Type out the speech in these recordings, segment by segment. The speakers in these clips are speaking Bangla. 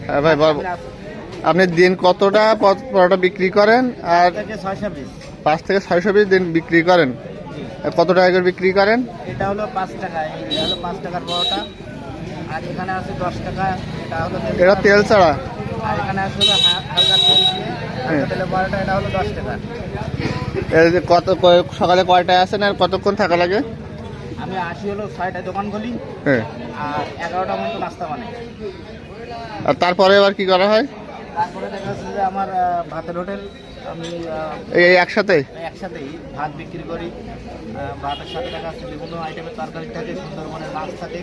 হ্যাঁ ভাই বল, আপনি দিন কতটা পরোটা বিক্রি করেন? আর 5 থেকে 600 পিস দিন বিক্রি করেন। কত টাকা করে বিক্রি করেন? এটা হলো 5 টাকা, এটা হলো 5 টাকার পরোটা। আর এখানে আছে 10 টাকা, এটা হলো এটা তেল ছাড়া। আর এখানে আছে হলো হালকা তেল দিয়ে হালকা তেলের পরোটা, এটা হলো 10 টাকা। এই যে সকালে কয়টায় আসেন আর কতক্ষণ থাকা লাগে? আমি আসি হলো 6টায় দোকান খুলি, হ্যাঁ। আর 11টা পর্যন্ত নাস্তা বানাই। আর তারপরে আবার কি করা হয়? তারপরে দেখা যাচ্ছে যে আমার ভাতের হোটেল, আমি এই একসাথেই একসাথেই ভাত বিক্রি করি। ভাতের সাথে দেখা যাচ্ছে বিভিন্ন আইটেমের তরকারি থাকে, সুন্দরবনের মাছ থাকে,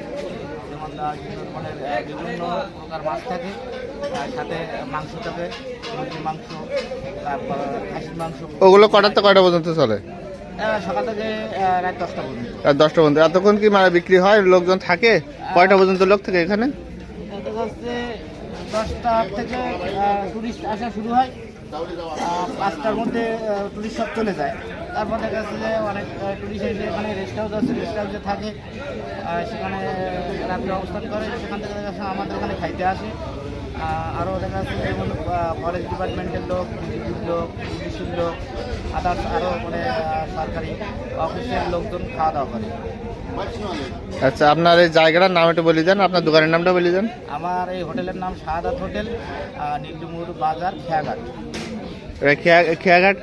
যেমন সুন্দরবনের বিভিন্ন প্রকার মাছ থাকে, তার সাথে মাংস থাকে, মুরগির মাংস, তারপর খাসির মাংস। ওগুলো কটাতে কয়টা পর্যন্ত চলে? সকাল থেকে রাত 10টা পর্যন্ত। রাত 10টা পর্যন্ত। এতক্ষণ কি মানে বিক্রি হয়? লোকজন থাকে? কয়টা পর্যন্ত লোক থাকে এখানে? দেখা যাচ্ছে 10টা থেকে টুরিস্ট আসা শুরু হয়, 5টার মধ্যে টুরিস্ট সব চলে যায়। তারপর দেখা যাচ্ছে যে অনেক টুরিস্ট এসে এখানে রেস্ট হাউস আছে, রেস্ট হাউসে থাকে, সেখানে রাত্রে অবস্থান করে, সেখান থেকে দেখা যাচ্ছে আমাদের ওখানে খাইতে আসে। আরও দেখা যাচ্ছে যেমন ফরেস্ট ডিপার্টমেন্টের লোক, বিদ্যুৎ লোক, পুলিশের লোক, আদার্স আরও মানে সরকারি অফিসের লোকজন খাওয়া দাওয়া করে। আচ্ছা, আপনার এই জায়গাটার নাম একটু বলে দেন, আপনার দোকানের নামটা বলে দেন। আমার এই হোটেলের নাম শাহাদাত হোটেল, নীলডুমুর বাজার, খেয়াঘাট। খেয়াঘাট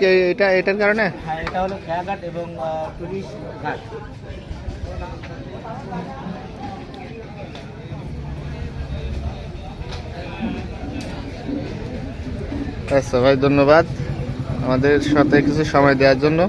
এটার কারণে? হ্যাঁ, এটা হলো খেয়াঘাট এবং পুলিশ ঘাট। আচ্ছা ভাই, ধন্যবাদ আমাদের সাথে কিছু সময় দেওয়ার জন্য।